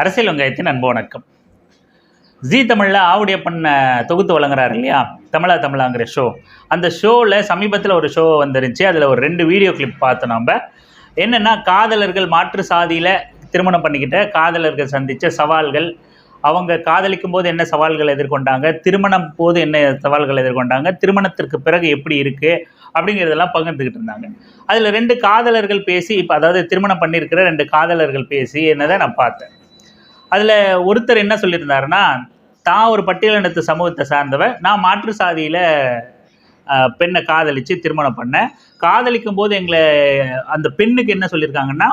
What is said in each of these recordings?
அரசியல் வெங்காயத்தின் அன்பு வணக்கம். ஜி தமிழில் ஆவுடையப்பன் தொகுத்து வழங்குறாரு இல்லையா, தமிழாங்கிற ஷோ. அந்த ஷோவில் சமீபத்தில் ஒரு ஷோ வந்துருந்துச்சு. அதில் ஒரு 2 வீடியோ கிளிப் பார்த்தோம். நம்ம என்னென்னா, காதலர்கள் மாற்று சாதியில் திருமணம் பண்ணிக்கிட்ட காதலர்கள் சந்தித்த சவால்கள், அவங்க காதலிக்கும் போது என்ன சவால்கள் எதிர்கொண்டாங்க, திருமணம் போது என்ன சவால்கள் எதிர்கொண்டாங்க, திருமணத்திற்கு பிறகு எப்படி இருக்குது அப்படிங்கிறதெல்லாம் பகிர்ந்துக்கிட்டு இருந்தாங்க. அதில் 2 காதலர்கள் பேசி, இப்போ அதாவது திருமணம் பண்ணியிருக்கிற 2 காதலர்கள் பேசி என்னதை நான் பார்த்தேன். அதில் ஒருத்தர் என்ன சொல்லியிருந்தாருன்னா, தான் ஒரு பட்டியலினத்து சமூகத்தை சார்ந்தவர், நான் மாற்று சாதியில் பெண்ணை காதலித்து திருமணம் பண்ணேன். காதலிக்கும் போது எங்களை அந்த பெண்ணுக்கு என்ன சொல்லியிருக்காங்கன்னா,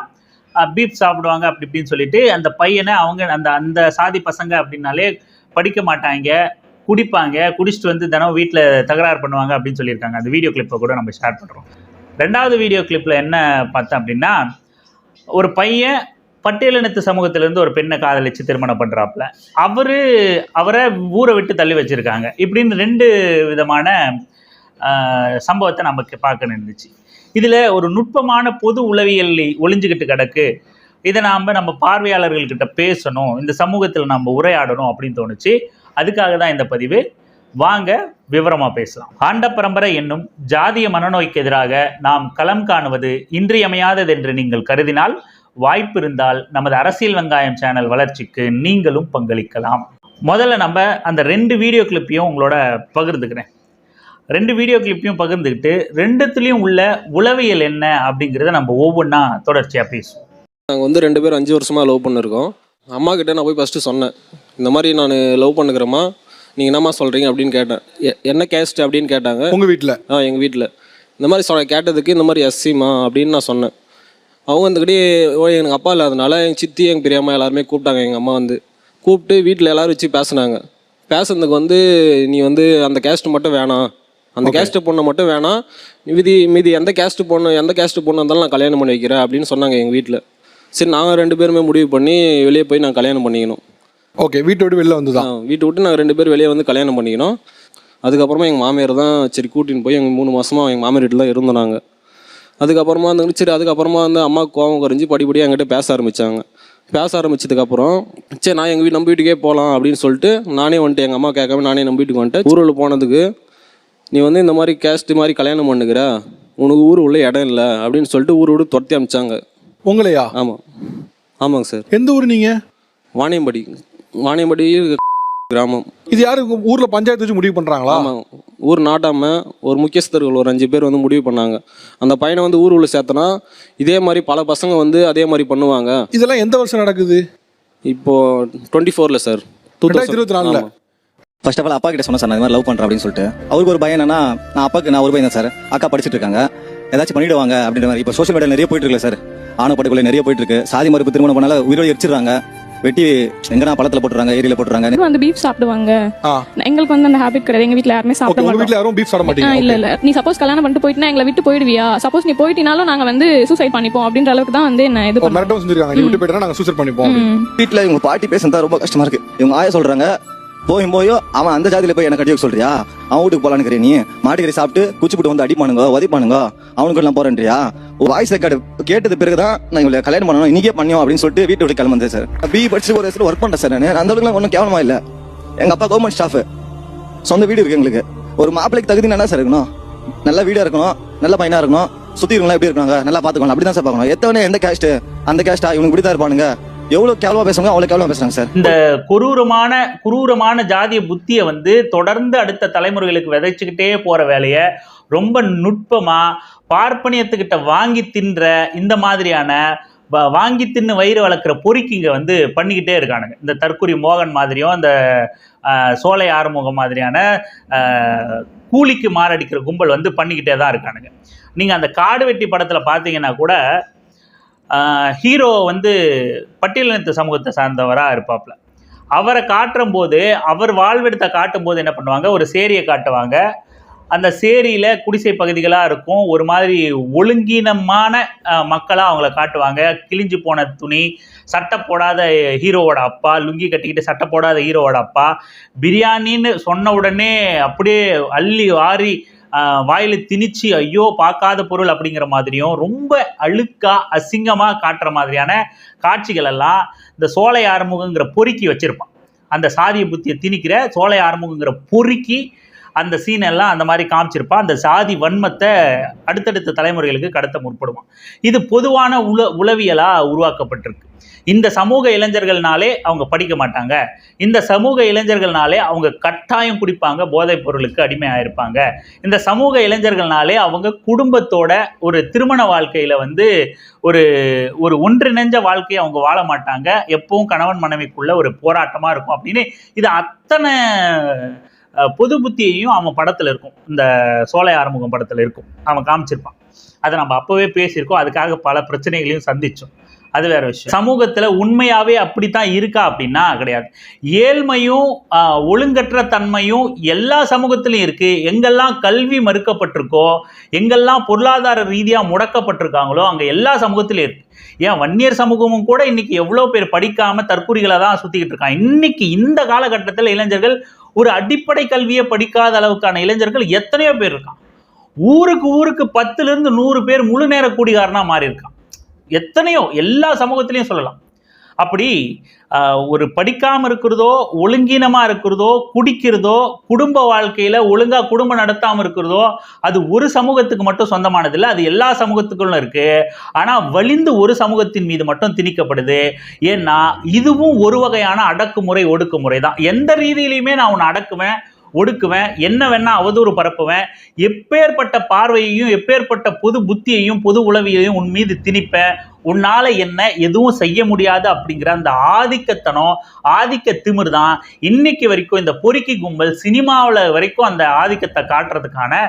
பீப் சாப்பிடுவாங்க அப்படி இப்படின்னு சொல்லிட்டு, அந்த பையனை அவங்க அந்த சாதி பசங்க அப்படின்னாலே படிக்க மாட்டாங்க, குடிப்பாங்க, குடிச்சிட்டு வந்து தினம் வீட்டில் தகராறு பண்ணுவாங்க அப்படின்னு சொல்லியிருக்காங்க. அந்த வீடியோ கிளிப்பை கூட நம்ம ஷேர் பண்ணுறோம். 2வது வீடியோ கிளிப்பில் என்ன பார்த்தேன் அப்படின்னா, ஒரு பையன் பட்டியலினத்து சமூகத்திலேருந்து ஒரு பெண்ணை காதலித்து திருமணம் பண்ணுறாப்புல, அவரை ஊரை விட்டு தள்ளி வச்சுருக்காங்க. இப்படின்னு 2 விதமான சம்பவத்தை நமக்கு பார்க்க இருந்துச்சு. இதில் ஒரு நுட்பமான பொது உளவியல் ஒளிஞ்சுக்கிட்டு கிடக்கு. இதை நம்ம பார்வையாளர்கள்கிட்ட பேசணும், இந்த சமூகத்தில் நம்ம உரையாடணும் அப்படின்னு தோணுச்சு. அதுக்காக தான் இந்த பதிவு. வாங்க விவரமாக பேசலாம். ஆண்ட பரம்பரை என்னும் ஜாதிய மனநோய்க்கு எதிராக நாம் களம் காணுவது இன்றியமையாதது என்று நீங்கள் கருதினால், வாய்ப்பு இருந்தால் நமது அரசியல் வெங்காயம் சேனல் வளர்ச்சிக்கு நீங்களும் பங்களிக்கலாம். முதல்ல நம்ம அந்த 2 வீடியோ கிளிப்பையும் உங்களோட பகிர்ந்துக்கிறேன். 2 வீடியோ கிளிப்பையும் பகிர்ந்துக்கிட்டு 2த்துலேயும் உள்ள உளவியல் என்ன அப்படிங்கிறத நம்ம ஒவ்வொன்றா தொடர்ச்சியாக பேசுவோம். நாங்கள் 2 பேரும் 5 வருஷமாக லவ் பண்ணியிருக்கோம். அம்மா கிட்டே நான் போய் ஃபஸ்ட்டு சொன்னேன், இந்த மாதிரி நான் லவ் பண்ணுக்கிறேம்மா, நீங்கள் என்னம்மா சொல்கிறீங்க அப்படின்னு கேட்டேன். என்ன கேஸ்ட் அப்படின்னு கேட்டாங்க. உங்கள் வீட்டில்? எங்கள் வீட்டில் இந்த மாதிரி கேட்டதுக்கு இந்த மாதிரி எஸ்சிமா அப்படின்னு நான் சொன்னேன். அவங்க வந்துக்கிட்டே எனக்கு அப்பா இல்லாதனால எங்கள் சித்தி, எங்கள் பெரியம்மா எல்லாருமே கூப்பிட்டாங்க. எங்கள் அம்மா கூப்பிட்டு வீட்டில் எல்லோரும் வச்சு பேசினாங்க. பேசுனதுக்கு நீ அந்த கேஸ்ட்டு மட்டும் வேணாம், அந்த கேஸ்ட்டு பொண்ணை மட்டும் வேணாம், மீதி எந்த கேஸ்ட்டு பொண்ணு இருந்தாலும் நான் கல்யாணம் பண்ணி வைக்கிறேன் அப்படின்னு சொன்னாங்க எங்கள் வீட்டில். சரி, நாங்கள் 2 பேருமே முடிவு பண்ணி வெளியே போய் நான் கல்யாணம் பண்ணிக்கணும். ஓகே, வீட்டை விட்டு வெளில வந்து தான் வீட்டை விட்டு நாங்கள் 2 பேர் வெளியே கல்யாணம் பண்ணிக்கணும். அதுக்கப்புறமா எங்கள் மாமியார் தான் சரி கூட்டின்னு போய் எங்கள் 3 மாதமாக எங்கள் மாமியார் வீட்டில் தான் இருந்தோம் நாங்கள். அதுக்கப்புறமா சரி, அதுக்கப்புறமா அம்மாவுக்கு கோவம் குறைஞ்சி படிப்படியாக என்கிட்ட பேச ஆரம்பிச்சதுக்கப்புறம் சரி நான் நம்ம வீட்டுக்கே போகலாம் அப்படின்னு சொல்லிட்டு நானே எங்கள் அம்மா கேட்காம நானே நம்ம வீட்டுக்கு வந்துட்டேன். ஊரில் போனதுக்கு நீ இந்த மாதிரி கேஸ்ட்டு மாதிரி கல்யாணம் பண்ணுகிற, உனக்கு ஊர் உள்ள இடம் இல்லை அப்படின்னு சொல்லிட்டு ஊர் விட்டு துரத்தி அமிச்சாங்க. உங்களையா? ஆமாங்க சார். எந்த ஊர் நீங்கள்? வாணியம்படி கிராமம். இது யாரு ஊரில் பஞ்சாயத்து வச்சு முடிவு பண்ணுறாங்களா? ஆமாம், ஊர் நாட்டாமல் ஒரு முக்கியஸ்தர்கள் ஒரு 5 பேர் முடிவு பண்ணாங்க. அந்த பையனை ஊர் உள்ள சேர்த்தனா இதே மாதிரி பல பசங்க அதே மாதிரி பண்ணுவாங்க. இதெல்லாம் எந்த வருஷம் நடக்குது? இப்போது 24ல் சார், 2024. ஃபர்ஸ்ட் ஆஃப் ஆல் அப்பா கிட்ட சொன்னேன் சார், நான் இந்த மாதிரி லவ் பண்ணுறேன் அப்படின்னு சொல்லிட்டு. அவருக்கு ஒரு பையன் என்னன்னா, நான் ஒரு பையன் தான் சார், அக்கா படிச்சுட்டு இருக்காங்க, ஏதாச்சும் பண்ணிடுவாங்க அப்படின்ற மாதிரி. இப்போ சோஷியல் மீடியா நிறைய போயிட்டு இருக்குல்ல சார், ஆணவ படுகொலை நிறைய போயிட்டு இருக்கு. சாதி மறுப்பு திருமணம் பண்ணால உயிரோடு எரிச்சிடுறாங்க, வெட்டி எங்கன்னா பழத்துல போட்டுறாங்க, ஏரியில போட்டுறாங்க. பீஃப் சாப்பிடுவாங்க. எங்களுக்கு அந்த ஹேபிட் கிடையாது. எங்க வீட்ல யாருமே சாப்பிட மாட்டோம். வீட்ல யாரும் பீஃப் சாப்பிட மாட்டீங்க? இல்ல. நீ சப்போஸ் கல்யாணம் பண்ணிட்டு போயிட்டா எங்களை விட்டு போயிடுவியா? சப்போஸ் நீ போயிட்டினாலும் நாங்க சூசைட் பண்ணிப்போம் அப்படின்ற அளவுக்கு தான் என்ன இது மிரட்டம் செஞ்சிருக்காங்க. நீ விட்டு போயிட்டா நாங்க சூசைட் பண்ணிப்போம். வீட்ல இவங்க பாட்டி பேசுறதா ரொம்ப கஷ்டமா இருக்கு. இவங்க ஆயா சொல்றாங்க, போயோ அவன் அந்த ஜாதியில போய் என்ன கட்டி சொல்றியா, அவன் வீட்டுக்கு போலான்னு நீ மாட்டுக்கறி சாப்பிட்டு குச்சிப்பிட்டு அடிப்பானுங்க, உதைப்பானுங்க, அவனுக்கு எல்லாம் போறேன்றியா? வாய்ஸ் ரெக்கார்டு கேட்டது பிறகுதான் நான் இவங்களை கல்யாணம் பண்ணணும், இன்னைக்கே பண்ணியும் அப்படின்னு சொல்லிட்டு வீட்டு விட்டு கிளம்புறேன் சார். பிஇ படிச்சு ஒரு வயசுல ஒர்க் பண்ணேன் சார். நான் அந்த அளவுக்கு ஒன்றும் கேவலமா இல்லை. எங்க அப்பா கவர்மெண்ட் ஸ்டாஃப், சொந்த வீடு இருக்கு எங்களுக்கு. ஒரு மாப்பிள்ளைக்கு தகுதி நல்லா சார் இருக்கணும், நல்ல வீடா இருக்கணும், நல்ல பையனா இருக்கணும், சுத்தி இருக்கணும், எப்படி இருக்காங்க நல்லா பாத்துக்கணும், அப்படிதான் சார் பார்க்கணும். எத்தவனே எந்த கேஸ்ட் அந்த கேஸ்டா இவனுக்கு இப்படிதான் இருப்பானுங்க, எவ்வளவு கேவலமா பேசுவாங்க அவ்வளவு கேவலமா பேசுறாங்க சார். இந்த குரூரமான ஜாதிய புத்தியை தொடர்ந்து அடுத்த தலைமுறைகளுக்கு விதைச்சுக்கிட்டே போற வேலையை ரொம்ப நுட்பமா பார்ப்பனியத்துக்கிட்ட வாங்கி தின்ற இந்த மாதிரியான வாங்கி தின்னு வயிறு வளர்க்குற பொறுக்கிங்க பண்ணிக்கிட்டே இருக்கானுங்க. இந்த தற்குறி மோகன் மாதிரியும் இந்த சோலை ஆறுமுகம் மாதிரியான கூலிக்கு மாரடிக்கிற கும்பல் பண்ணிக்கிட்டே தான் இருக்கானுங்க. நீங்கள் அந்த காடு வெட்டி படத்தில் பார்த்தீங்கன்னா கூட ஹீரோ பட்டியலினத்து சமூகத்தை சார்ந்தவராக இருப்பாப்புல. அவரை காட்டும் போது, அவர் வாழ்வெடுத்த காட்டும் போது என்ன பண்ணுவாங்க, ஒரு சேரியை காட்டுவாங்க. அந்த சேரியில் குடிசை பகுதிகளாக இருக்கும், ஒரு மாதிரி ஒழுங்கீனமான மக்களாக அவங்கள காட்டுவாங்க. கிழிஞ்சு போன துணி, சட்டை போடாத ஹீரோவோட அப்பா, லுங்கி கட்டிக்கிட்டு சட்டை போடாத ஹீரோவோட அப்பா, பிரியாணின்னு சொன்ன உடனே அப்படியே அள்ளி வாரி வாயில திணிச்சு ஐயோ பார்க்காத பொருள் அப்படிங்கிற மாதிரியும் ரொம்ப அழுக்கா அசிங்கமாக காட்டுற மாதிரியான காட்சிகள் எல்லாம் இந்த சோலை ஆறுமுகங்கிற பொறுக்கி வச்சிருப்பான். அந்த சாதிய புத்தியை திணிக்கிற சோலை ஆறுமுகங்கிற பொறுக்கி அந்த சீனெல்லாம் அந்த மாதிரி காமிச்சிருப்பான். அந்த சாதி வன்மத்தை அடுத்தடுத்த தலைமுறைகளுக்கு கடத்த முற்படுவான். இது பொதுவான உளவியலாக உருவாக்கப்பட்டிருக்கு. இந்த சமூக இளைஞர்கள்னாலே அவங்க படிக்க மாட்டாங்க, இந்த சமூக இளைஞர்கள்னாலே அவங்க கட்டாயம் குடிப்பாங்க, போதைப் பொருளுக்கு அடிமையாயிருப்பாங்க, இந்த சமூக இளைஞர்கள்னாலே அவங்க குடும்பத்தோட ஒரு திருமண வாழ்க்கையில் வந்து ஒரு ஒரு ஒன்றிணைஞ்ச வாழ்க்கையை அவங்க வாழ மாட்டாங்க, எப்பவும் கணவன் மனைவிக்குள்ள ஒரு போராட்டமாக இருக்கும் அப்படின்னு இது அத்தனை பொது புத்தியையும் அவன் படத்தில் இருக்கும். இந்த சோலை ஆறுமுகம் படத்தில் இருக்கும், அவன் காமிச்சிருப்பான். அதை நம்ம அப்போவே பேசியிருக்கோம். அதுக்காக பல பிரச்சனைகளையும் சந்தித்தோம். அது வேற விஷயம். சமூகத்தில் உண்மையாகவே அப்படித்தான் இருக்கா அப்படின்னா கிடையாது. ஏழ்மையும் ஒழுங்கற்ற தன்மையும் எல்லா சமூகத்திலையும் இருக்குது. எங்கெல்லாம் கல்வி மறுக்கப்பட்டிருக்கோ, எங்கெல்லாம் பொருளாதார ரீதியாக முடக்கப்பட்டிருக்காங்களோ அங்கே எல்லா சமூகத்திலையும் இருக்குது. ஏன் வன்னியர் சமூகமும் கூட இன்னைக்கு எவ்வளோ பேர் படிக்காமல் தற்கூரிகளை தான் சுற்றிக்கிட்டு இருக்காங்க. இன்னைக்கு இந்த காலகட்டத்தில் இளைஞர்கள் ஒரு அடிப்படை கல்வியை படிக்காத அளவுக்கான இளைஞர்கள் எத்தனையோ பேர் இருக்கான். ஊருக்கு 10லிருந்து 100 பேர் முழு நேர கூடிகாரனாக மாறி இருக்கான். எத்தனையோ எல்லா சமூகத்திலையும் சொல்லலாம். அப்படி ஒரு படிக்காமல் இருக்கிறதோ, ஒழுங்கீனமாக இருக்கிறதோ, குடிக்கிறதோ, குடும்ப வாழ்க்கையில் ஒழுங்காக குடும்பம் நடத்தாமல் இருக்கிறதோ அது ஒரு சமூகத்துக்கு மட்டும் சொந்தமானதில்லை, அது எல்லா சமூகத்துக்குள்ளும் இருக்குது. ஆனால் வலிந்து ஒரு சமூகத்தின் மீது மட்டும் திணிக்கப்படுது. ஏன்னா இதுவும் ஒரு வகையான அடக்குமுறை ஒடுக்குமுறை தான். எந்த ரீதியிலையுமே நான் உன்னை அடக்குவேன், ஒடுக்குவேன், என்ன வேணா அவதூறு பரப்புவேன், எப்பேற்பட்ட பார்வையையும் எப்பேற்பட்ட பொது புத்தியையும் பொது உளவியையும் உன் மீது திணிப்பேன், உன்னால என்ன எதுவும் செய்ய முடியாது அப்படிங்கிற அந்த ஆதிக்கத்தனம், ஆதிக்க திமிர் தான் இன்னைக்கு வரைக்கும் இந்த பொறுக்கி கும்பல் சினிமாவில் வரைக்கும் அந்த ஆதிக்கத்தை காட்டுறதுக்கான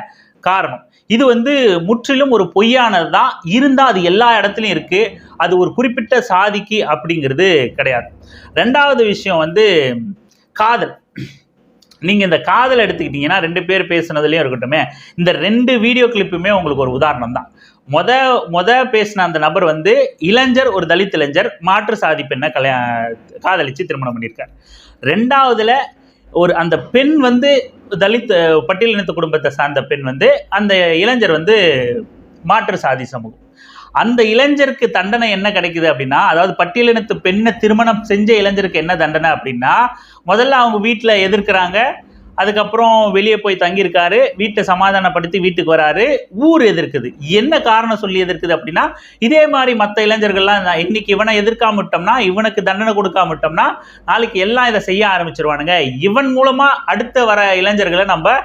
காரணம். இது வந்து முற்றிலும் ஒரு பொய்யானது தான். இருந்தால் அது எல்லா இடத்துலையும் இருக்குது, அது ஒரு குறிப்பிட்ட சாதிக்கு அப்படிங்கிறது கிடையாது. ரெண்டாவது விஷயம் வந்து காதல். நீங்கள் இந்த காதல் எடுத்துக்கிட்டிங்கன்னா 2 பேர் பேசுனதுலேயும் இருக்கட்டுமே, இந்த 2 வீடியோ கிளிப்புமே உங்களுக்கு ஒரு உதாரணம் தான். மொத பேசின அந்த நபர் வந்து இளைஞர், ஒரு தலித் இளைஞர் மாற்று சாதி பெண்ணை காதலித்து திருமணம் பண்ணியிருக்கார். 2வதுல அந்த பெண் வந்து தலித் பட்டியலினத்து குடும்பத்தை சார்ந்த பெண் வந்து, அந்த இளைஞர் வந்து மாற்று சாதி சமூகம். அந்த இளைஞருக்கு தண்டனை என்ன கிடைக்குது அப்படின்னா, அதாவது பட்டியலினத்து பெண்ணை திருமணம் செஞ்ச இளைஞருக்கு என்ன தண்டனை அப்படின்னா, முதல்ல அவங்க வீட்டில் எதிர்க்கிறாங்க, அதுக்கப்புறம் வெளியே போய் தங்கியிருக்காரு, வீட்டை சமாதானப்படுத்தி வீட்டுக்கு வராரு, ஊர் எதிர்க்குது. என்ன காரணம் சொல்லி எதிர்க்குது அப்படின்னா, இதே மாதிரி மற்ற இளைஞர்கள்லாம் இன்னைக்கு இவனை எதிர்க்காம விட்டோம்னா, இவனுக்கு தண்டனை கொடுக்காம விட்டோம்னா நாளைக்கு எல்லாம் இதை செய்ய ஆரம்பிச்சிருவானுங்க, இவன் மூலமா அடுத்த வர இளைஞர்களை நம்ம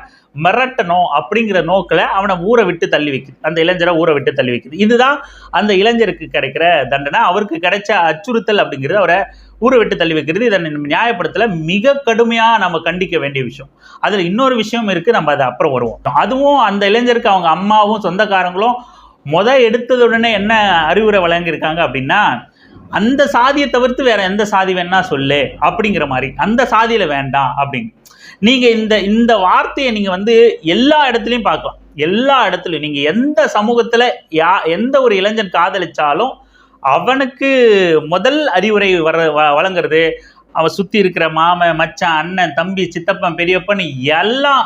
மிரட்டணும் அப்படிங்கிற நோக்கில் அவனை ஊரை விட்டு தள்ளி வைக்குது, அந்த இளைஞரை ஊரை விட்டு தள்ளி வைக்குது. இதுதான் அந்த இளைஞருக்கு கிடைக்கிற தண்டனை. அவருக்கு கிடைச்ச அச்சுறுத்தல் அப்படிங்கிறது அவரை ஊரை விட்டு தள்ளி வைக்கிறது. இதை நியாயப்படுத்தல மிக கடுமையாக நம்ம கண்டிக்க வேண்டிய விஷயம். அதில் இன்னொரு விஷயம் இருக்குது, நம்ம அதை அப்புறம் வருவோம். அதுவும் அந்த இளைஞருக்கு அவங்க அம்மாவும் சொந்தக்காரங்களும் எடுத்ததுடனே என்ன அறிவுரை வழங்கியிருக்காங்க அப்படின்னா, அந்த சாதியை தவிர்த்து வேற எந்த சாதி வேணா சொல்லு அப்படிங்கிற மாதிரி, அந்த சாதியில வேண்டாம் அப்படின்னு. நீங்க இந்த வார்த்தையை நீங்க வந்து எல்லா இடத்துலையும் பார்க்கலாம். எல்லா இடத்துலையும் நீங்க எந்த சமூகத்துல எந்த ஒரு இளைஞன் காதலிச்சாலும் அவனுக்கு முதல் அறிவுரை வழங்குறது, அவன் சுத்தி இருக்கிற மாமன், மச்சான், அண்ணன், தம்பி, சித்தப்பன், பெரியப்பன் எல்லாம்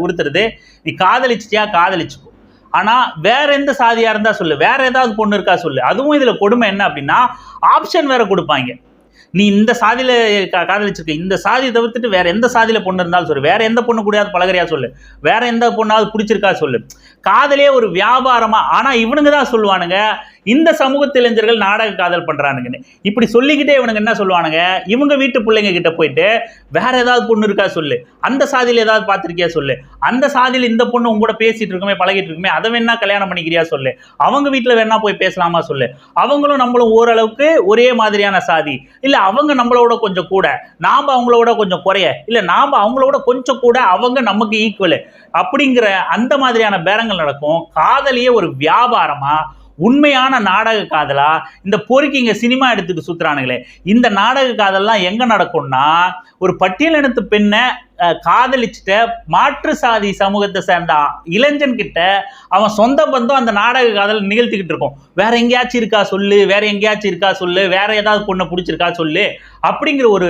உறுத்துறது, நீ காதலிச்சிட்டியா காதலிச்சுக்கோ, ஆனா வேற எந்த சாதியா இருந்தா சொல்லு, வேற ஏதாவது பொண்ணு இருக்கா சொல்லு. அதுவும் இதுல கொடுமை என்ன அப்படின்னா, ஆப்ஷன் வேற கொடுப்பாங்க. நீ இந்த சாதியில காதலிச்சிருக்க, இந்த சாதியை தவிர்த்துட்டு வேற எந்த சாதியில பொண்ணு இருந்தாலும் சொல்லு, வேற எந்த பொண்ணு கூடயாவது பழகறியா சொல்லு, வேற எந்த பொண்ணாவது பிடிச்சிருக்கா சொல்லு. காதலே ஒரு வியாபாரமா. ஆனா இவனுங்க தான் சொல்லுவானுங்க, இந்த சமூகத்து இளைஞர்கள் நாடக காதல் பண்றானுங்கன்னு. இப்படி சொல்லிக்கிட்டே இவனுங்க என்ன சொல்லுவானுங்க, இவங்க வீட்டு பிள்ளைங்க கிட்ட போயிட்டு வேற ஏதாவது பொண்ணு இருக்கா சொல்லு, அந்த சாதியில ஏதாவது பார்த்திருக்கியா சொல்லு, அந்த சாதியில இந்த பொண்ணு உங்க கூட பேசிட்டு இருக்குமே, பழகிட்டு இருக்குமே, அதை வேணா கல்யாணம் பண்ணிக்கிறியா சொல்லு, அவங்க வீட்டுல வேணா போய் பேசலாமா சொல்லு, அவங்களும் நம்மளும் ஓரளவுக்கு ஒரே மாதிரியான சாதி, இல்ல அவங்க நம்மளோட கொஞ்சம் கூட, நாம அவங்களோட கொஞ்சம் குறைய, இல்ல நாம அவங்களோட கொஞ்சம் கூட, அவங்க நமக்கு ஈக்குவல் அப்படிங்கிற அந்த மாதிரியான பேரங்கள் நடக்கும். காதலியே ஒரு வியாபாரமா, உண்மையான நாடக காதலா இந்த பொறுக்கிங்க சினிமா எடுத்துட்டு சுத்துறானுங்களே, இந்த நாடக காதல்லாம் எங்க நடக்கும்னா, ஒரு பட்டியலினத்து பெண்ணை காதலிச்சுட்ட மாற்று சாதி சமூகத்தை சேர்ந்த இளைஞன் கிட்ட அவன் சொந்த பந்தம் அந்த நாடக காதல் நிகழ்த்திக்கிட்டு இருக்கும். வேற எங்கேயாச்சும் இருக்கா சொல்லு, வேற எங்கேயாச்சும் இருக்கா சொல்லு, வேற ஏதாவது பொண்ணை பிடிச்சிருக்கா சொல்லு அப்படிங்கிற ஒரு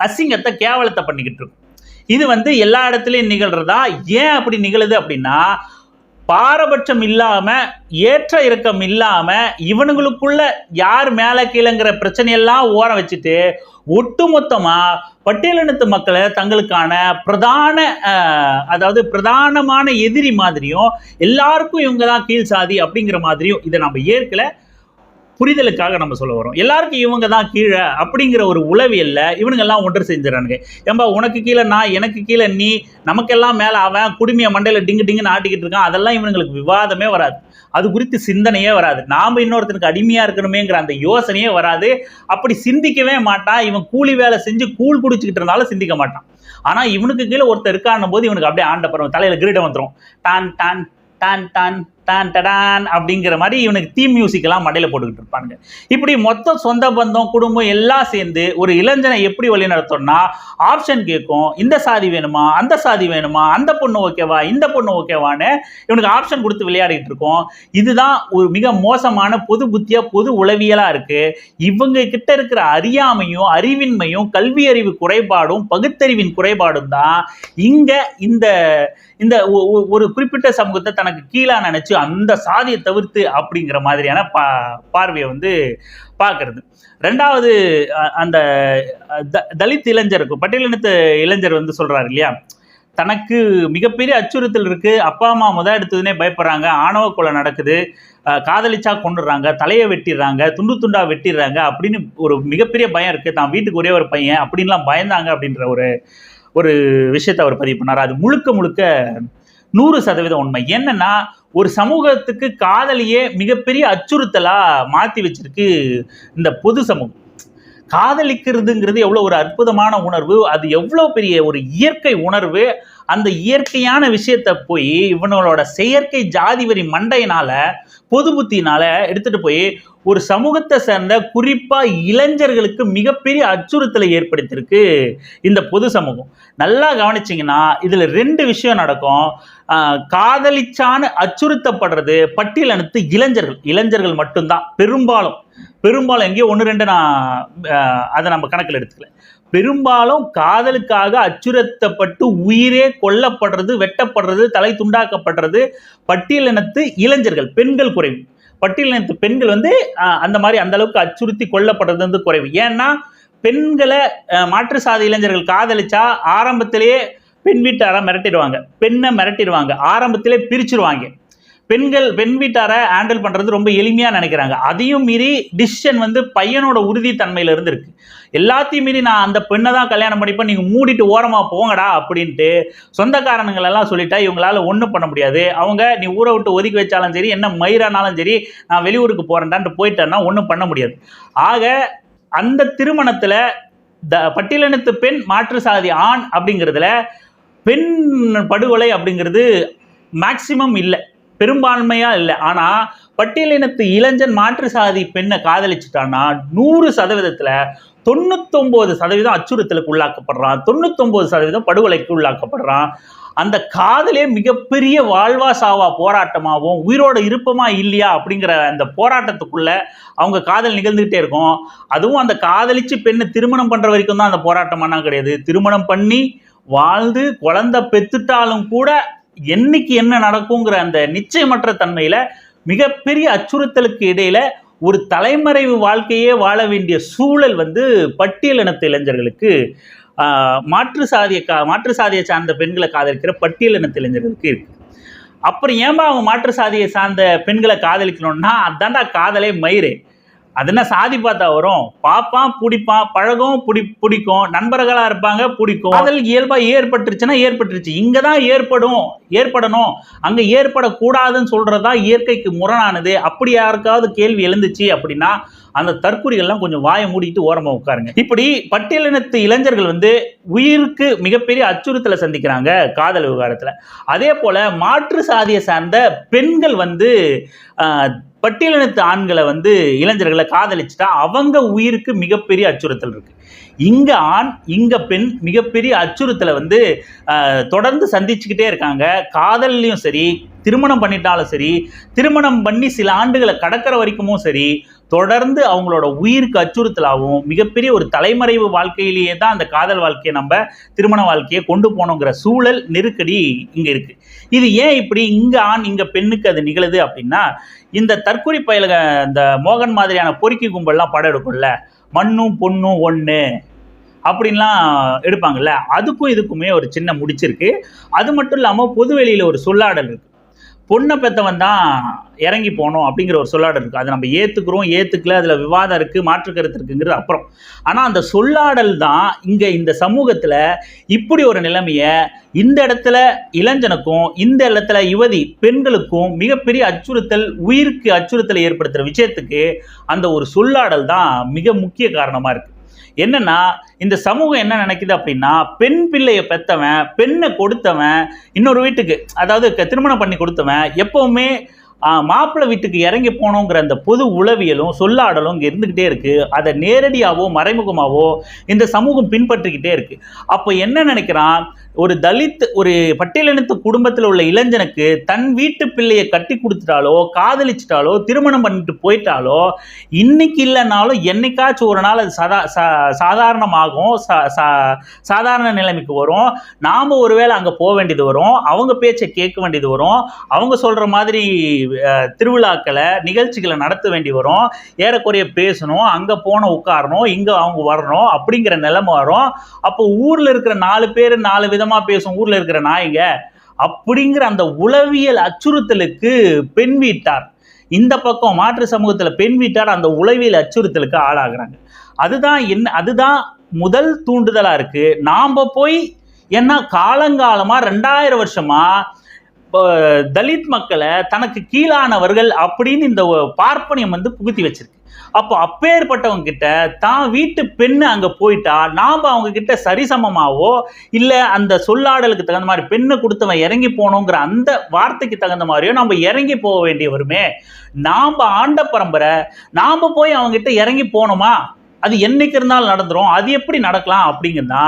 அசிங்கத்தை, கேவலத்தை பண்ணிக்கிட்டு இருக்கும். இது வந்து எல்லா இடத்துலையும் நிகழ்றதா? ஏன் அப்படி நிகழுது அப்படின்னா, பாரபட்சம் இல்லாம, ஏற்ற இறக்கம் இல்லாம, இவனுங்களுக்குள்ள யார் மேல கீழங்கிற பிரச்சனையெல்லாம் ஓரம் வச்சுட்டு ஒட்டுமொத்தமா பட்டியலினத்து மக்களை தங்களுக்கான பிரதானமான எதிரி மாதிரியும், எல்லாருக்கும் இவங்க தான் கீழ் சாதி அப்படிங்கிற மாதிரியும், இதை நம்ம ஏற்கல புரிதலுக்காக நம்ம சொல்ல வரோம். எல்லாருக்கும் இவங்க தான் கீழே அப்படிங்கிற ஒரு உளவியல்ல இவனுங்கெல்லாம் ஒன்று செஞ்சிடறானுங்க. ஏம்பா உனக்கு கீழே நான், எனக்கு கீழே நீ, நமக்கெல்லாம் மேலே அவன், குடுமையை மண்டையில் டிங்கு டிங்குன்னு ஆட்டிக்கிட்டு இருக்கான். அதெல்லாம் இவனுங்களுக்கு விவாதமே வராது, அது குறித்து சிந்தனையே வராது. நாம் இன்னொருத்தனுக்கு அடிமையாக இருக்கணுமேங்கிற அந்த யோசனையே வராது. அப்படி சிந்திக்கவே மாட்டான். இவன் கூலி வேலை செஞ்சு கூழ் குடிச்சிக்கிட்டு இருந்தாலும் சிந்திக்க மாட்டான். ஆனால் இவனுக்கு கீழே ஒருத்தர் இருக்கான்னும் போது இவனுக்கு அப்படியே ஆண்ட பருவம் தலையில் கிரீடம் வந்துடும். டான் டான் டான் டான் டான் டடான் அப்படிங்கிற மாதிரி இவனுக்கு தீம் மியூசிக் எல்லாம் மண்டையில் போட்டுக்கிட்டு இருப்பானுங்க. இப்படி மொத்தம் சொந்த பந்தம் குடும்பம் எல்லாம் சேர்ந்து ஒரு இளைஞனை எப்படி வழி நடத்தோம்னா, ஆப்ஷன் கேட்கும். இந்த சாதி வேணுமா, அந்த சாதி வேணுமா, அந்த பொண்ணு ஓகேவா, இந்த பொண்ணு ஓகேவான்னு இவனுக்கு ஆப்ஷன் கொடுத்து விளையாடிட்டு இருக்கோம். இதுதான் ஒரு மிக மோசமான பொது புத்தியா, பொது உளவியலா இருக்கு. இவங்க கிட்ட இருக்கிற அறியாமையும், அறிவின்மையும், கல்வி அறிவு குறைபாடும், பகுத்தறிவின் குறைபாடும் தான் இங்க இந்த இந்த ஒரு குறிப்பிட்ட சமூகத்தை தனக்கு கீழா நினைச்சு அந்த சாதியை தவிர்த்து அப்படிங்கிற மாதிரியான பார்வையை வந்து பார்க்கறது. ரெண்டாவது, அந்த தலித் இளைஞருக்கு, பட்டியலினத்து இளைஞர் வந்து சொல்றாரு இல்லையா, தனக்கு மிகப்பெரிய அச்சுறுத்தல் இருக்கு, அப்பா அம்மா எடுத்ததுனே பயப்படுறாங்க, ஆணவ கொலை நடக்குது, காதலிச்சா கொண்டுடுறாங்க, தலையை வெட்டிடுறாங்க, துண்டு துண்டா வெட்டிடுறாங்க அப்படின்னு ஒரு மிகப்பெரிய பயம் இருக்கு, தான் வீட்டுக்கு ஒரே ஒரு பையன் அப்படின்லாம் பயந்தாங்க அப்படின்ற ஒரு விஷயத்தை அவர் பதிவு பண்ணார். அது முழுக்க 100% உண்மை. என்னன்னா, ஒரு சமூகத்துக்கு காதலியே மிகப்பெரிய அச்சுறுத்தலா மாற்றி வச்சிருக்கு இந்த பொது சமூகம். காதலிக்கிறதுங்கிறது எவ்வளோ ஒரு அற்புதமான உணர்வு, அது எவ்வளோ பெரிய ஒரு இயற்கை உணர்வு. அந்த இயற்கையான விஷயத்தை போய் இவனோட செயற்கை ஜாதி வரி மண்டையினால, பொது புத்தினால எடுத்துட்டு போய் ஒரு சமூகத்தை சேர்ந்த குறிப்பா இளைஞர்களுக்கு மிகப்பெரிய அச்சுறுத்தலை ஏற்படுத்தியிருக்கு இந்த பொது சமூகம். நல்லா கவனிச்சிங்கன்னா இதுல 2 விஷயம் நடக்கும். காதலிச்சான்னு அச்சுறுத்தப்படுறது பட்டியலினத்து இளைஞர்கள் மட்டும்தான். பெரும்பாலும் எங்கேயோ 1-2 அதை நம்ம கணக்கில் எடுத்துக்கல. பெரும்பாலும் காதலுக்காக அச்சுறுத்தப்பட்டு உயிரே கொல்லப்படுறது, வெட்டப்படுறது, தலை துண்டாக்கப்படுறது பட்டியலினத்து இளைஞர்கள். பெண்கள் குறைவு. பட்டியலினத்து பெண்கள் வந்து அந்த அளவுக்கு அச்சுறுத்தி கொல்லப்படுறது வந்து குறைவு. ஏன்னா பெண்களை மாற்று சாதி இளைஞர்கள் காதலிச்சா ஆரம்பத்திலேயே பெண் வீட்டாரை மிரட்டிடுவாங்க, பெண்ணை மிரட்டிடுவாங்க, ஆரம்பத்திலே பிரிச்சிருவாங்க. பெண் வீட்டாரை ஹேண்டில் பண்றது ரொம்ப எளிமையா நினைக்கிறாங்க. அதையும் மீறி டிசிஷன் வந்து பையனோட உறுதித்தன்மையில இருந்து இருக்கு. எல்லாத்தையும் மீறி நான் அந்த பெண்ணை தான் கல்யாணம் பண்ணிப்பேன், நீங்க மூடிட்டு ஓரமா போங்கடா அப்படின்ட்டு சொந்தக்காரனுங்கள் எல்லாம் சொல்லிட்டா இவங்களால ஒன்றும் பண்ண முடியாது. அவங்க நீ ஊரை விட்டு ஒதுக்கி வச்சாலும் சரி, என்ன மயிரானாலும் சரி, நான் வெளியூருக்கு போறேன்டான்ட்டு போயிட்டேன்னா ஒன்றும் பண்ண முடியாது. ஆக அந்த திருமணத்துல பட்டியலினத்து பெண் மாற்று சாதி ஆண் அப்படிங்கிறதுல பெண் படுகொலை அப்படிங்கிறது மேக்சிமம் இல்லை, பெரும்பான்மையா இல்லை. ஆனா பட்டியலினத்து இளைஞன் மாற்று சாதி பெண்ணை காதலிச்சுட்டான்னா 100%த்துல 99% அச்சுறுத்தலுக்கு உள்ளாக்கப்படுறான், 99% படுகொலைக்கு உள்ளாக்கப்படுறான். அந்த காதலே மிகப்பெரிய வாழ்வா சாவா போராட்டமாகவும், உயிரோட இருப்பமா இல்லையா அப்படிங்கிற அந்த போராட்டத்துக்குள்ள அவங்க காதல் நிகழ்ந்துகிட்டே இருக்கும். அதுவும் அந்த காதலிச்சு பெண்ணை திருமணம் பண்ற வரைக்கும் தான் அந்த போராட்டமானா கிடையாது. திருமணம் பண்ணி வாழ்ந்து குழந்தை பெத்துட்டாலும் கூட என்னைக்கு என்ன நடக்குங்கிற அந்த நிச்சயமற்ற தன்மையில மிகப்பெரிய அச்சுறுத்தலுக்கு இடையில ஒரு தலைமறைவு வாழ்க்கையே வாழ வேண்டிய சூழல் வந்து பட்டியலினத்து இளைஞர்களுக்கு, மாற்று சாதியை சார்ந்த பெண்களை காதலிக்கிற பட்டியலினத்து இளைஞர்களுக்கு இருக்கு. அப்புறம் ஏன்பா அவங்க மாற்று சாதியை சார்ந்த பெண்களை காதலிக்கணும்னா, அதான்டா காதலே மயிறு. அது என்ன சாதி பார்த்தா வரும்? பாப்பான், பிடிப்பான், பழகும், பிடிக்கும், நண்பர்களாக இருப்பாங்க, பிடிக்கும். காதல் இயல்பாக ஏற்பட்டுருச்சுன்னா ஏற்பட்டுருச்சு. இங்கே தான் ஏற்படணும், அங்கே ஏற்படக்கூடாதுன்னு சொல்கிறதா இயற்கைக்கு முரணானது. அப்படி யாருக்காவது கேள்வி எழுந்துச்சு அப்படின்னா அந்த தற்குறிகள்லாம் கொஞ்சம் வாயை மூடிட்டு ஓரமாக உட்காருங்க. இப்படி பட்டியலினத்து இளைஞர்கள் வந்து உயிருக்கு மிகப்பெரிய அச்சுறுத்தலை சந்திக்கிறாங்க காதல் விவகாரத்தில். அதே போல் மாற்று சாதியை சார்ந்த பெண்கள் வந்து பட்டியலினத்து ஆண்களை வந்து இளைஞர்களை காதலிச்சுட்டா அவங்க உயிருக்கு மிகப்பெரிய அச்சுறுத்தல் இருக்கு. இங்க ஆண் இங்க பெண் மிகப்பெரிய அச்சுறுத்தலை வந்து தொடர்ந்து சந்திச்சுக்கிட்டே இருக்காங்க. காதல்லையும் சரி, திருமணம் பண்ணிட்டாலும் சரி, திருமணம் பண்ணி சில ஆண்டுகளை கடக்கிற வரைக்குமும் சரி, தொடர்ந்து அவங்களோட உயிருக்கு அச்சுறுத்தலாகவும் மிகப்பெரிய ஒரு தலைமறைவு வாழ்க்கையிலேயே தான் அந்த காதல் வாழ்க்கையை நம்ம திருமண வாழ்க்கையை கொண்டு போனோங்கிற சூழல் நெருக்கடி இங்கே இருக்குது. இது ஏன் இப்படி இங்கே ஆண் இங்கே பெண்ணுக்கு அது நிகழுது அப்படின்னா, இந்த தற்கொலை பயலுக இந்த மோகன் மாதிரியான பொறுக்கி கும்பல்லாம் படம் எடுக்கும்ல, மண்ணும் பொண்ணும் ஒன்று அப்படின்லாம் எடுப்பாங்கல்ல, அதுக்கும் இதுக்குமே ஒரு சின்ன முடிச்சிருக்கு. அது மட்டும் இல்லாமல் பொதுவெளியில் ஒரு சொல்லாடல் இருக்குது, பொண்ணை பெற்றவன் தான் இறங்கி போகணும் அப்படிங்கிற ஒரு சொல்லாடல் இருக்குது. அதை நம்ம ஏற்றுக்கிறோம் ஏற்றுக்கல, அதில் விவாதம் இருக்குது, மாற்று கருத்து இருக்குங்கிறது அப்புறம். ஆனால் அந்த சொல்லாடல் தான் இங்கே இந்த சமூகத்தில் இப்படி ஒரு நிலைமையை இந்த இடத்துல இளைஞனுக்கும் இந்த இடத்துல யுவதி பெண்களுக்கும் மிகப்பெரிய அச்சுறுத்தல், உயிருக்கு அச்சுறுத்தலை ஏற்படுத்துகிற விஷயத்துக்கு அந்த ஒரு சொல்லாடல் தான் மிக முக்கிய காரணமாக இருக்குது. என்னன்னா, இந்த சமூகம் என்ன நினைக்குது அப்படின்னா, பெண் பிள்ளையை பெற்றவன், பெண்ணை கொடுத்தவன், இன்னொரு வீட்டுக்கு அதாவது திருமணம் பண்ணி கொடுத்தவன் எப்பவுமே மாப்பிள்ளை வீட்டுக்கு இறங்கி போகணுங்கிற அந்த பொது உளவியலும் சொல்லாடலும் இங்கே இருந்துக்கிட்டே இருக்குது. அதை நேரடியாகவோ மறைமுகமாகவோ இந்த சமூகம் பின்பற்றிக்கிட்டே இருக்குது. அப்போ என்ன நினைக்கிறான், ஒரு தலித் ஒரு பட்டியலினத்து குடும்பத்தில் உள்ள இளைஞனுக்கு தன் வீட்டு பிள்ளையை கட்டி கொடுத்துட்டாலோ காதலிச்சிட்டாலோ திருமணம் பண்ணிட்டு போயிட்டாலோ இன்னைக்கு இல்லைனாலும் என்னைக்காச்சும் ஒரு நாள் அது சாதாரணமாகும், சாதாரண நிலைமைக்கு வரும். நாம் ஒருவேளை அங்கே போக வேண்டியது வரும், அவங்க பேச்சை கேட்க வேண்டியது வரும், அவங்க சொல்கிற மாதிரி திருவிழாக்களை நிகழ்ச்சிகளை நடத்த வேண்டி வரும், ஏறக்குறைய பேசணும், அங்கே போன உட்காரணும், இங்கே அவங்க வரணும் அப்படிங்கிற நிலைமை வரும். அப்போ ஊரில் இருக்கிற 4 பேர் 4 விதமாக பேசும், ஊரில் இருக்கிற நாய்ங்க அப்படிங்கிற அந்த உளவியல் அச்சுறுத்தலுக்கு பெண் வீட்டார், இந்த பக்கம் மாற்று சமூகத்தில் பெண் வீட்டார் அந்த உளவியல் அச்சுறுத்தலுக்கு ஆளாகிறாங்க. அதுதான் முதல் தூண்டுதலாக இருக்குது. நாம் போய் ஏன்னா காலங்காலமாக 2000 வருஷமாக தலித் மக்களை தனக்கு கீழானவர்கள் அப்படின்னு இந்த பார்ப்பனியம் புகுத்தி வச்சிருக்கு. அப்போ அப்பேற்பட்டவங்க கிட்ட தான் வீட்டு பெண்ணு அங்கே போயிட்டா நாம் அவங்க கிட்ட சரிசமமாவோ இல்லை அந்த சொல்லாடலுக்கு தகுந்த மாதிரி பெண்ணை கொடுத்தவன் இறங்கி போகணுங்கிற அந்த வார்த்தைக்கு தகுந்த மாதிரியோ நம்ம இறங்கி போக வேண்டிய வருமே. நாம் ஆண்ட பரம்பரை, நாம் போய் அவங்க கிட்ட இறங்கி போனோமா, அது என்னைக்கு இருந்தாலும் நடந்துரும், அது எப்படி நடக்கலாம் அப்படிங்கன்னா,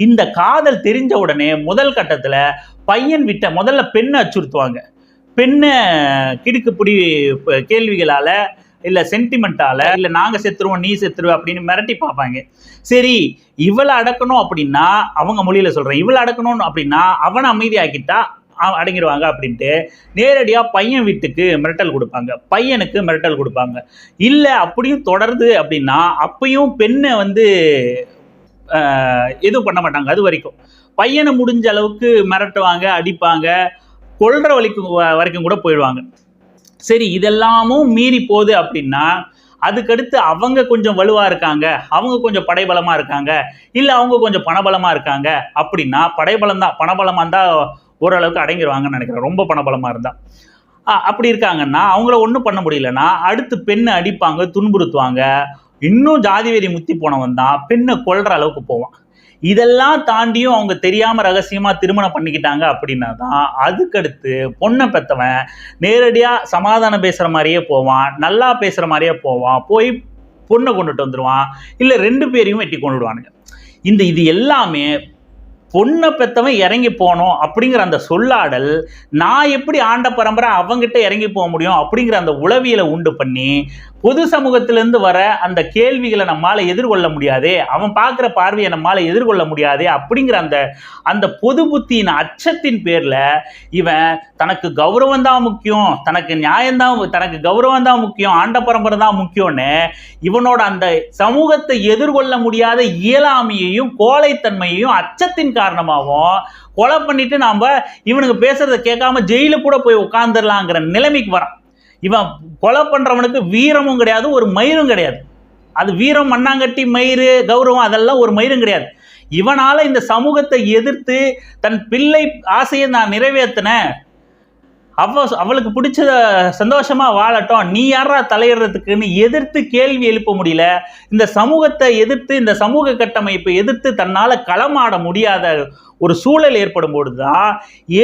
இந்த காதல் தெரிஞ்ச உடனே முதல் கட்டத்தில் பையன் விட்ட முதல்ல பெண்ணை அச்சுறுத்துவாங்க. பெண்ணை கிடுக்குப்பிடி கேள்விகளால் இல்லை சென்டிமெண்ட்டால் இல்லை நாங்கள் செத்துருவோம் நீ செத்துருவோம் அப்படின்னு மிரட்டி பார்ப்பாங்க. சரி இவளை அடக்கணும் அப்படின்னா, அவங்க மொழியில் சொல்கிறேன், இவளை அடக்கணும் அப்படின்னா அவனை அமைதியாக்கிட்டா அடங்கிடுவாங்க அப்படின்ட்டு நேரடியாக பையன் வீட்டுக்கு மிரட்டல் கொடுப்பாங்க, பையனுக்கு மிரட்டல் கொடுப்பாங்க. இல்லை அப்படியும் தொடருது அப்படின்னா அப்பையும் பெண்ணை எதுவும் பண்ண மாட்டாங்க. அது வரைக்கும் பையனை முடிஞ்ச அளவுக்கு மிரட்டுவாங்க, அடிப்பாங்க, கொல்ற வரைக்கும் கூட போயிடுவாங்க. சரி இதெல்லாமும் மீறி போகுது அப்படின்னா அதுக்கடுத்து அவங்க கொஞ்சம் வலுவாக இருக்காங்க, அவங்க கொஞ்சம் படைபலமாக இருக்காங்க, இல்லை அவங்க கொஞ்சம் பணபலமாக இருக்காங்க அப்படின்னா, படைபலம் தான் பணபலமாக இருந்தால் ஓரளவுக்கு அடங்கிடுவாங்கன்னு நினைக்கிறேன். ரொம்ப பணபலமாக இருந்தால் அப்படி இருக்காங்கன்னா அவங்கள ஒன்றும் பண்ண முடியலன்னா அடுத்து பெண்ணை அடிப்பாங்க, துன்புறுத்துவாங்க. இன்னும் ஜாதி வெறி முத்தி போனவன் தான் பெண்ணை கொல்ற அளவுக்கு போவான். இதெல்லாம் தாண்டியும் அவங்க தெரியாமல் ரகசியமாக திருமணம் பண்ணிக்கிட்டாங்க அப்படின்னா தான் அதுக்கடுத்து பொண்ணை பெற்றவன் நேரடியாக சமாதானம் பேசுகிற மாதிரியே போவான், நல்லா பேசுகிற மாதிரியே போவான், போய் பொண்ணை கொண்டுட்டு வந்துடுவான், இல்லை 2 பேரையும் வெட்டி கொண்டுடுவானுங்க. இது எல்லாமே பொண்ணை பெற்றவன் இறங்கி போகணும் அப்படிங்கிற அந்த சொல்லாடல், நான் எப்படி ஆண்ட பரம்பரை அவங்ககிட்ட இறங்கி போக முடியும் அப்படிங்கிற அந்த உளவியலை உண்டு பண்ணி பொது சமூகத்திலேருந்து வர அந்த கேள்விகளை நம்மளால் எதிர்கொள்ள முடியாதே, அவன் பார்க்குற பார்வையை நம்மளால் எதிர்கொள்ள முடியாதே அப்படிங்கிற அந்த பொது புத்தியின் அச்சத்தின் பேரில் இவன் தனக்கு கௌரவம் தான் முக்கியம், தனக்கு நியாயம்தான், தனக்கு கௌரவம் தான் முக்கியம், ஆண்ட பரம்பரை தான் முக்கியம்னு இவனோட அந்த சமூகத்தை எதிர்கொள்ள முடியாத இயலாமையையும் கோழைத்தன்மையையும் அச்சத்தின் காரணமாகவும் கொலை பண்ணிட்டு நாம் இவனுக்கு பேசுறதை கேட்காம ஜெயிலு கூட போய் உட்காந்துடலாங்கிற நிலைமைக்கு வரான். இவன் கொலை பண்றவனுக்கு வீரமும் கிடையாது, ஒரு மயிரும் கிடையாது. அது வீரம், மண்ணாங்கட்டி, மயிறு, கௌரவம் அதெல்லாம் ஒரு மயிரும் கிடையாது. இவனால இந்த சமூகத்தை எதிர்த்து தன் பிள்ளை ஆசையை நான் நிறைவேற்றினேன், அவளுக்கு பிடிச்ச சந்தோஷமா வாழட்டும், நீ யாரா தலையிடுறதுக்குன்னு எதிர்த்து கேள்வி எழுப்ப முடியல. இந்த சமூகத்தை எதிர்த்து, இந்த சமூக கட்டமைப்பை எதிர்த்து தன்னால் களமாட முடியாத ஒரு சூழல் ஏற்படும் பொழுதுதான்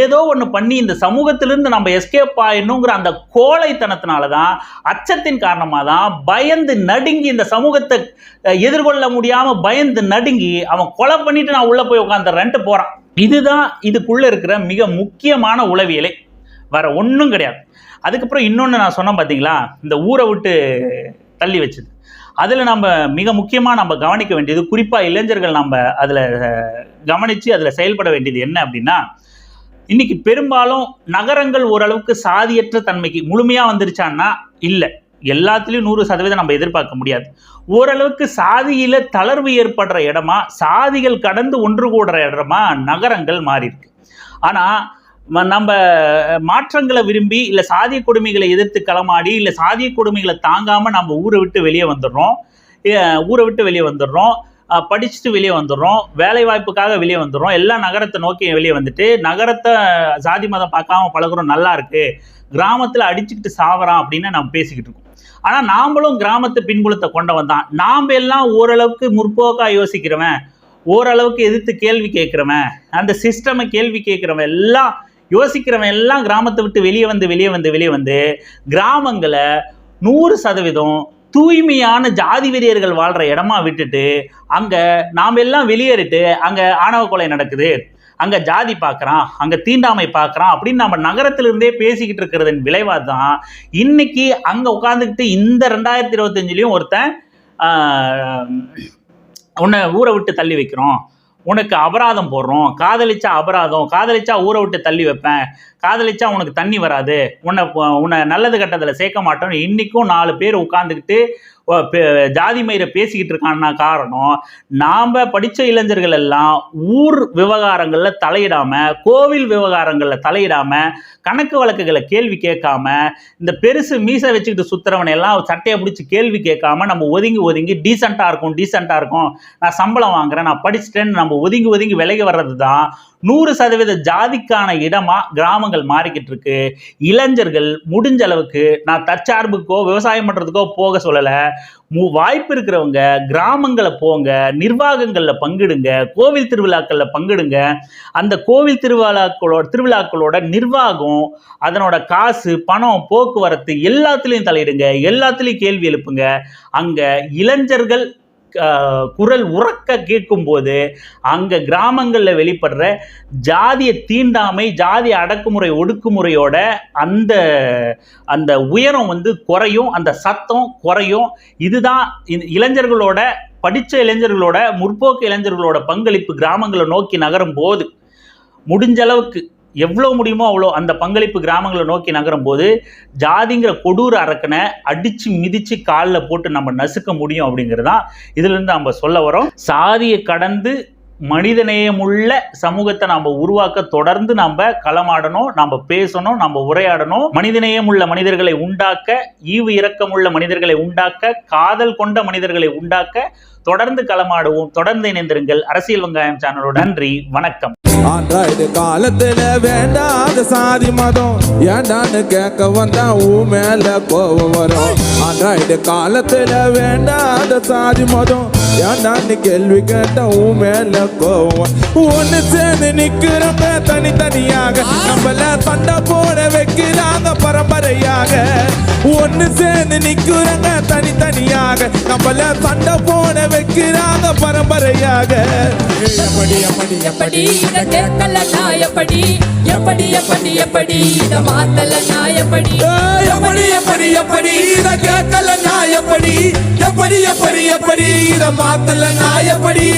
ஏதோ ஒன்று பண்ணி இந்த சமூகத்திலிருந்து நம்ம எஸ்கேப் ஆயிடணுங்கிற அந்த கோழைத்தனத்தினால தான், அச்சத்தின் காரணமாக தான் பயந்து நடுங்கி இந்த சமூகத்தை எதிர்கொள்ள முடியாமல் பயந்து நடுங்கி அவன் கொலை பண்ணிட்டு நான் உள்ளே போய் உட்காந்துறேன்ட்டு போகிறான். இதுதான் இதுக்குள்ளே இருக்கிற மிக முக்கியமான உளவியலை, வேற ஒன்றும் கிடையாது. அதுக்கப்புறம் இன்னொன்று நான் சொன்னேன் பார்த்தீங்களா, இந்த ஊரை விட்டு தள்ளி வச்சுது. அதில் நம்ம மிக முக்கியமாக நம்ம கவனிக்க வேண்டியது, குறிப்பாக இளைஞர்கள் நம்ம அதில் கவனித்து அதில் செயல்பட வேண்டியது என்ன அப்படின்னா, இன்னைக்கு பெரும்பாலும் நகரங்கள் ஓரளவுக்கு சாதியற்ற தன்மைக்கு முழுமையாக வந்துருச்சான்னா இல்லை, எல்லாத்துலேயும் 100% நம்ம எதிர்பார்க்க முடியாது. ஓரளவுக்கு சாதியில தளர்வு ஏற்படுற இடமா, சாதிகள் கடந்து ஒன்று கூடுற இடமா நகரங்கள் மாறி இருக்கு. ஆனால் நம்ம மாற்றங்களை விரும்பி இல்லை சாதிய கொடுமைகளை எதிர்த்து களமாடி இல்லை சாதிய கொடுமைகளை தாங்காமல் நம்ம ஊரை விட்டு வெளியே வந்துடுறோம், படிச்சுட்டு வெளியே வந்துடுறோம், வேலை வாய்ப்புக்காக வெளியே வந்துடுறோம், எல்லாம் நகரத்தை நோக்கி வெளியே வந்துட்டு நகரத்தை சாதி மதம் பார்க்காம பழகுறோம், நல்லா இருக்கு, கிராமத்தில் அடிச்சுக்கிட்டு சாவறான் அப்படின்னு நம்ம பேசிக்கிட்டு இருக்கோம். ஆனால் நாமளும் கிராமத்து பின்புலத்தை கொண்டவன் தான். நாம் எல்லாம் ஓரளவுக்கு முற்போக்காக யோசிக்கிறவன், ஓரளவுக்கு எதிர்த்து கேள்வி கேட்குறவன், அந்த சிஸ்டமை கேள்வி கேட்குறவன் எல்லாம் யோசிக்கிறவன் எல்லாம் கிராமத்தை விட்டு வெளியே வந்து கிராமங்களை 100% தூய்மையான ஜாதி வெறியர்கள் வாழ்கிற இடமா விட்டுட்டு அங்கே நாம் எல்லாம் வெளியேறிட்டு அங்கே ஆணவ கொலை நடக்குது, அங்கே ஜாதி பார்க்குறான், அங்கே தீண்டாமை பார்க்குறான் அப்படின்னு நம்ம நகரத்திலிருந்தே பேசிக்கிட்டு இருக்கிறதன் விளைவாக தான் இன்னைக்கு அங்கே உட்காந்துக்கிட்டு இந்த 2025 ஒருத்தன் உன்னை ஊரை விட்டு தள்ளி வைக்கிறோம், உனக்கு அபராதம் போடுறோம், காதலிச்சா ஊரை விட்டு தள்ளி வைப்பேன், காதலிச்சா உனக்கு தண்ணி வராது, உன்னை நல்லது கட்டத்தில் சேர்க்க மாட்டோம்னு இன்றைக்கும் 4 பேர் உட்காந்துக்கிட்டு ஜாதி மயிரை பேசிக்கிட்டு இருக்கான்னா காரணம், நாம் படித்த இளைஞர்கள் எல்லாம் ஊர் விவகாரங்களில் தலையிடாமல், கோவில் விவகாரங்களில் தலையிடாமல், கணக்கு வழக்குகளை கேள்வி கேட்காம, இந்த பெருசு மீசை வச்சுக்கிட்டு சுற்றுறவனை எல்லாம் சட்டையை பிடிச்சி கேள்வி கேட்காம நம்ம ஒதுங்கி டீசெண்டாக இருக்கும், நான் சம்பளம் வாங்குறேன், நான் படிச்சுட்டேன்னு நம்ம ஒதுங்கி விலகி வர்றது தான் 100% ஜாதிக்கான இடமா கிராமங்கள் மாறிக்கிட்டு இருக்கு. இளைஞர்கள் முடிஞ்ச அளவுக்கு, நான் தற்சார்புக்கோ விவசாயம் பண்ணுறதுக்கோ போக சொல்லலை, வாய்ப்பு இருக்கிறவங்க கிராமங்களை போங்க, நிர்வாகங்களில் பங்கிடுங்க, கோவில் திருவிழாக்களில் பங்கிடுங்க. அந்த கோவில் திருவிழாக்களோட நிர்வாகம், அதனோட காசு, பணம், போக்குவரத்து எல்லாத்துலேயும் தலையிடுங்க, எல்லாத்துலேயும் கேள்வி எழுப்புங்க. அங்கே இளைஞர்கள் குரல் உறக்க கேட்கும் போது அங்க கிராமங்கள்ல வெளிப்படுற ஜாதிய தீண்டாமை, ஜாதி அடக்குமுறை, ஒடுக்குமுறையோட அந்த உயரம் குறையும், அந்த சத்தம் குறையும். இதுதான் இளைஞர்களோட, படிச்ச இளைஞர்களோட, முற்போக்கு இளைஞர்களோட பங்களிப்பு கிராமங்களை நோக்கி நகரும் போது முடிஞ்ச அளவுக்கு எவ்வளோ முடியுமோ அவ்வளோ அந்த பங்களிப்பு கிராமங்களை நோக்கி நகரும் போது ஜாதிங்கிற கொடூர அரக்கனை அடித்து மிதித்து காலில் போட்டு நம்ம நசுக்க முடியும் அப்படிங்கிறது தான் இதிலிருந்து நம்ம சொல்ல வரோம். சாதியை கடந்து மனிதநேயமுள்ள சமூகத்தை நம்ம உருவாக்க தொடர்ந்து நம்ம களமாடணும், நம்ம பேசணும், நம்ம உரையாடணும். மனிதநேயமுள்ள மனிதர்களை உண்டாக்க, ஈவு இரக்கமுள்ள மனிதர்களை உண்டாக்க, காதல் கொண்ட மனிதர்களை உண்டாக்க தொடர்ந்து களமாடுவோம். தொடர்ந்து இணைந்திருங்கள் அரசியல் வெங்காயம் சேனலோட. நன்றி, வணக்கம். ஆண்ட்ராய்டு காலத்துல வேண்டாத சாதி மதம் ஏண்டான்னு கேட்க வந்தா உன் மேல கோவம் வரும். ஆண்ட்ராய்டு காலத்துல வேண்டாத சாதி மதம் ஏண்டான்னு கேள்வி கேட்ட உன் மேல கோவம். ஒன்னு சேர்ந்து நிக்கிறவங்க தனித்தனியாக நம்மள சண்டை போட வைக்கிறாங்க பரம்பரையாக. ஒன்னு சேர்ந்து நிக்கிறவங்க தனித்தனியாக நம்மள சண்டை போட வைக்கிறாங்க பரம்பரையாக. எப்படி எப்படி எப்படி இத கேட்கல நான் எப்படி எப்படி எப்படி எப்படி இத மாத்தல நான் எப்படி எப்படி எப்படி எப்படி இத கேட்கல நான் எப்படி எப்படி எப்படி எப்படி இத மாத்தல நான் எப்படி.